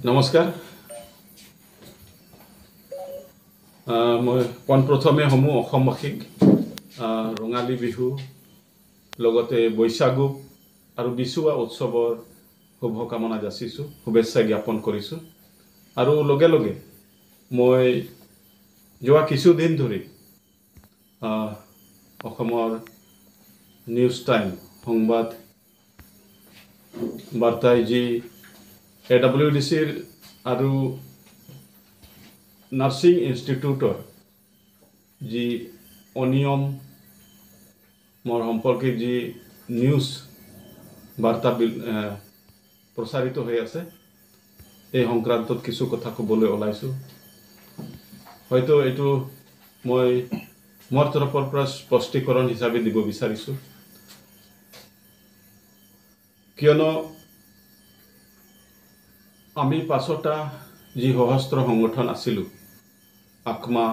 নমস্কাৰ মই পোনপ্ৰথমে সমূহ অসমবাসীক ৰঙালী বিহু লগতে বৈশাগু আৰু বিচুৱা উৎসৱৰ শুভকামনা যাচিছোঁ শুভেচ্ছা জ্ঞাপন কৰিছোঁ আৰু লগে লগে মই যোৱা কিছুদিন ধৰি অসমৰ নিউজ টাইম সংবাদ বাৰ্তাই যি AWDCৰ আৰু নাৰ্ছিং ইনষ্টিটিউটৰ যি অনিয়মৰ সম্পৰ্কে যি নিউজ বাৰ্তা প্ৰচাৰিত হৈ আছে এই সংক্ৰান্তত কিছু কথা ক'বলৈ ওলাইছোঁ হয়তো এইটো মই মোৰ তৰফৰ পৰা স্পষ্টীকৰণ হিচাপে দিব বিচাৰিছোঁ কিয়নো আমি পাঁচটা যি সশস্ত্ৰ সংগঠন আছিলোঁ আকমা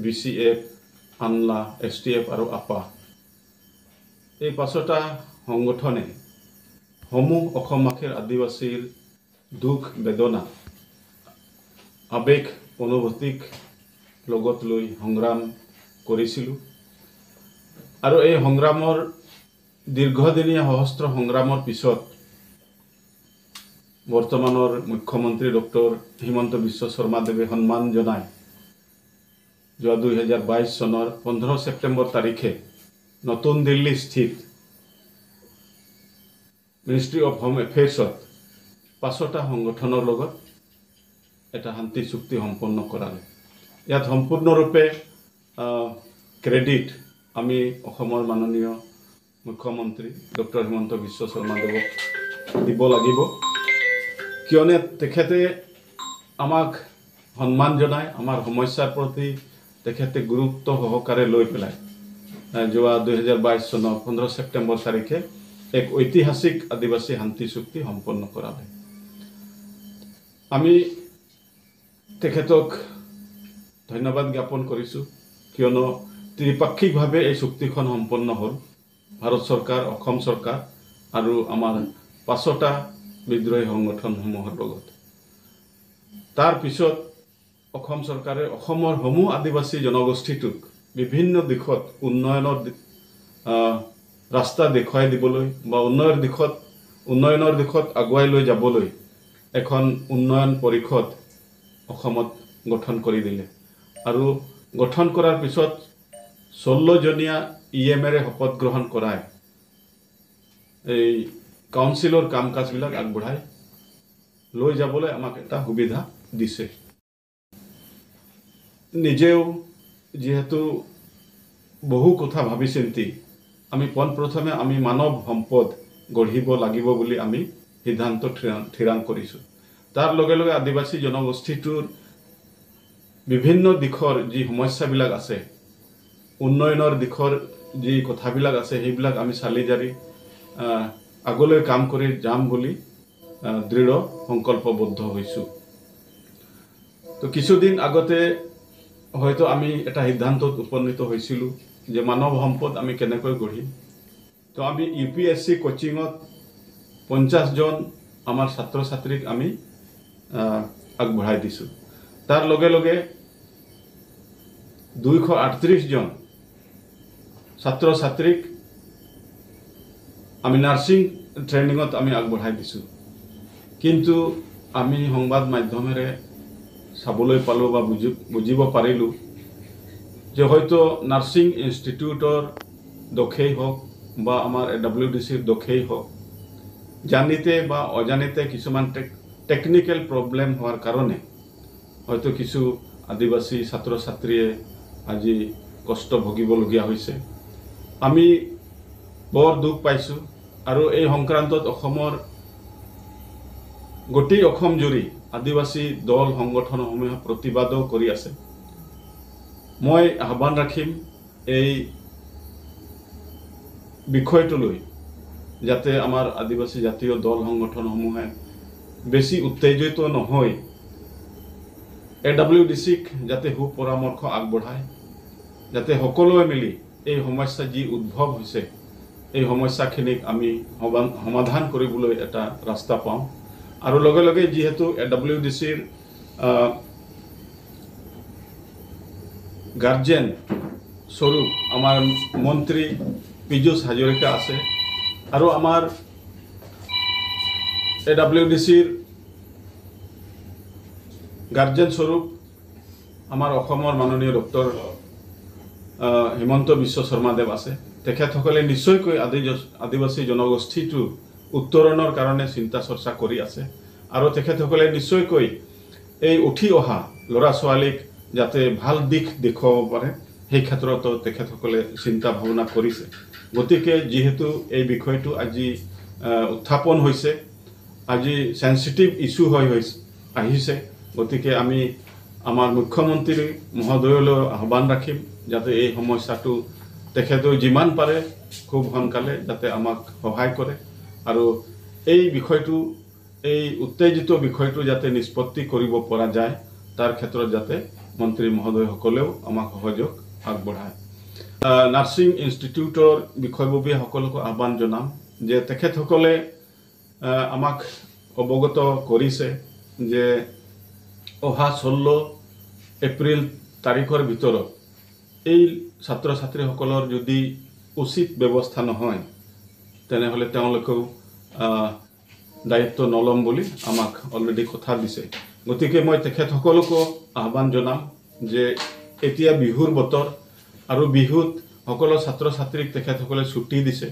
BCF আনলা STF আৰু আপা এই পাঁচটা সংগঠনে সমূহ অসমবাসীৰ আদিবাসীৰ দুখ বেদনা আবেগ অনুভূতিক লগত লৈ সংগ্ৰাম কৰিছিলোঁ আৰু এই সংগ্ৰামৰ দীৰ্ঘদিনীয়া সশস্ত্ৰ সংগ্ৰামৰ পিছত বৰ্তমানৰ মুখ্যমন্ত্ৰী ডক্টৰ হিমন্ত বিশ্ব শৰ্মা দেৱে সন্মান জনাই যোৱা 2022 চনৰ 15 ছেপ্টেম্বৰ তাৰিখে নতুন দিল্লী স্থিত মিনিষ্ট্ৰী অফ হোম এফেয়াৰ্ছত পাঁচটা সংগঠনৰ লগত এটা শান্তি চুক্তি সম্পন্ন কৰালে ইয়াত সম্পূৰ্ণৰূপে ক্ৰেডিট আমি অসমৰ মাননীয় মুখ্যমন্ত্ৰী ডক্টৰ হিমন্ত বিশ্ব শৰ্মা দেৱক দিব লাগিব কিয়নে তেখেতে আমাক সন্মান জনাই আমাৰ সমস্যাৰ প্ৰতি তেখেতে গুৰুত্ব সহকাৰে লৈ পেলাই যোৱা 2022 চনৰ 15 ছেপ্টেম্বৰ তাৰিখে এক ঐতিহাসিক আদিবাসী শান্তি চুক্তি সম্পন্ন কৰালে আমি তেখেতক ধন্যবাদ জ্ঞাপন কৰিছোঁ কিয়নো ত্ৰিপাক্ষিকভাৱে এই চুক্তিখন সম্পন্ন হ'ল ভাৰত চৰকাৰ অসম চৰকাৰ আৰু আমাৰ পাঁচটা বিদ্ৰোহী সংগঠনসমূহৰ লগত তাৰ পিছত অসম চৰকাৰে অসমৰ সমূহ আদিবাসী জনগোষ্ঠীটোক বিভিন্ন দিশত উন্নয়নৰ ৰাস্তা দেখুৱাই দিবলৈ বা উন্নয়নৰ দিশত আগুৱাই লৈ যাবলৈ এখন উন্নয়ন পৰিষদ অসমত গঠন কৰি দিলে আৰু গঠন কৰাৰ পিছত 16 জনীয়া EMৰে শপত গ্ৰহণ কৰাই এই কাউন্সিলৰ কাম কাজবিলাক আগবঢ়াই লৈ যাবলৈ আমাক এটা সুবিধা দিছে নিজেও যেহেতু বহু কথা ভাবি চিন্তি আমি পোনপ্ৰথমে আমি মানৱ সম্পদ গঢ়িব লাগিব বুলি আমি সিদ্ধান্ত থিৰাং কৰিছোঁ তাৰ লগে লগে আদিবাসী জনগোষ্ঠীটোৰ বিভিন্ন দিশৰ যি সমস্যাবিলাক আছে উন্নয়নৰ দিশৰ যি কথাবিলাক আছে সেইবিলাক আমি চালি জাৰি আগলৈ কাম কৰি যাম বুলি দৃঢ় সংকল্পবদ্ধ হৈছোঁ তো কিছুদিন আগতে হয়তো আমি এটা সিদ্ধান্তত উপনীত হৈছিলোঁ যে মানৱ সম্পদ আমি কেনেকৈ গঢ়িম তো আমি UPSC কোচিঙত 50 জন আমাৰ ছাত্ৰ ছাত্ৰীক আমি আগবঢ়াই দিছোঁ তাৰ লগে লগে 238 জন ছাত্ৰ ছাত্ৰীক আমি নাৰ্ছিং ট্ৰেইনিঙত আমি আগবঢ়াই দিছোঁ কিন্তু আমি সংবাদ মাধ্যমেৰে চাবলৈ পালোঁ বা বুজিব পাৰিলোঁ যে হয়তো নাৰ্ছিং ইনষ্টিটিউটৰ দোষেই হওক বা আমাৰ AWDCৰ দোষেই হওক জানিতে বা অজানিতে কিছুমান টেকনিকেল প্ৰব্লেম হোৱাৰ কাৰণে হয়তো কিছু আদিবাসী ছাত্ৰ ছাত্ৰীয়ে আজি কষ্ট ভুগিবলগীয়া হৈছে আমি বৰ দুখ পাইছোঁ আৰু এই সংক্ৰান্তত অসমৰ গোটেই অসম জুৰি আদিবাসী দল সংগঠনসমূহে প্ৰতিবাদো কৰি আছে মই আহ্বান ৰাখিম এই বিষয়টোলৈ যাতে আমাৰ আদিবাসী জাতীয় দল সংগঠনসমূহে বেছি উত্তেজিত নহয় AWDCক যাতে সুপৰামৰ্শ আগবঢ়ায় যাতে সকলোৱে মিলি এই সমস্যা যি উদ্ভৱ হৈছে এই সমস্যাখিনিক আমি সমাধান কৰিবলৈ এটা ৰাস্তা পাওঁ আৰু লগে লগে যিহেতু WDCৰ গাৰ্জেন স্বৰূপ আমাৰ মন্ত্ৰী পীযুষ হাজৰিকা আছে আৰু আমাৰ WDCৰ গাৰ্জেন স্বৰূপ আমাৰ অসমৰ মাননীয় ডক্টৰ হিমন্ত বিশ্ব শৰ্মাদেৱ আছে। তেখেতসকলে নিশ্চয়কৈ আদিবাসী জনগোষ্ঠীটো উত্তৰণৰ কাৰণে চিন্তা চৰ্চা কৰি আছে আৰু তেখেতসকলে নিশ্চয়কৈ এই উঠি অহা ল'ৰা ছোৱালীক যাতে ভাল দিশ দেখুৱাব পাৰে সেই ক্ষেত্ৰতো তেখেতসকলে চিন্তা ভাৱনা কৰিছে। গতিকে যিহেতু এই বিষয়টো আজি উত্থাপন হৈছে, আজি সেন্সিটিভ ইস্যু আহিছে, গতিকে আমি আমাৰ মুখ্যমন্ত্ৰী মহোদয়লৈ আহ্বান ৰাখিম যাতে এই সমস্যাটো তেখেতে যিমান পাৰে খুব সোনকালে যাতে আমাক সহায় কৰে আৰু এই বিষয়টো, এই উত্তেজিত বিষয়টো যাতে নিষ্পত্তি কৰিব পৰা যায় তাৰ ক্ষেত্ৰত যাতে মন্ত্ৰী মহোদয়সকলেও আমাক সহযোগ আগবঢ়ায়। নাৰ্ছিং ইনষ্টিটিউটৰ বিষয়ববীয়াসকলকো আহ্বান জনাম যে তেখেতসকলে আমাক অৱগত কৰিছে যে অহা 16 এপ্ৰিল তাৰিখৰ ভিতৰত এই ছাত্ৰ ছাত্ৰীসকলৰ যদি উচিত ব্যৱস্থা নহয় তেনেহ'লে তেওঁলোকেও দায়িত্ব নলম বুলি আমাক অলৰেডি কথা দিছে। গতিকে মই তেখেতসকলকো আহ্বান জনাম যে এতিয়া বিহুৰ বতৰ আৰু বিহুত সকলো ছাত্ৰ ছাত্ৰীক তেখেতসকলে ছুটি দিছে।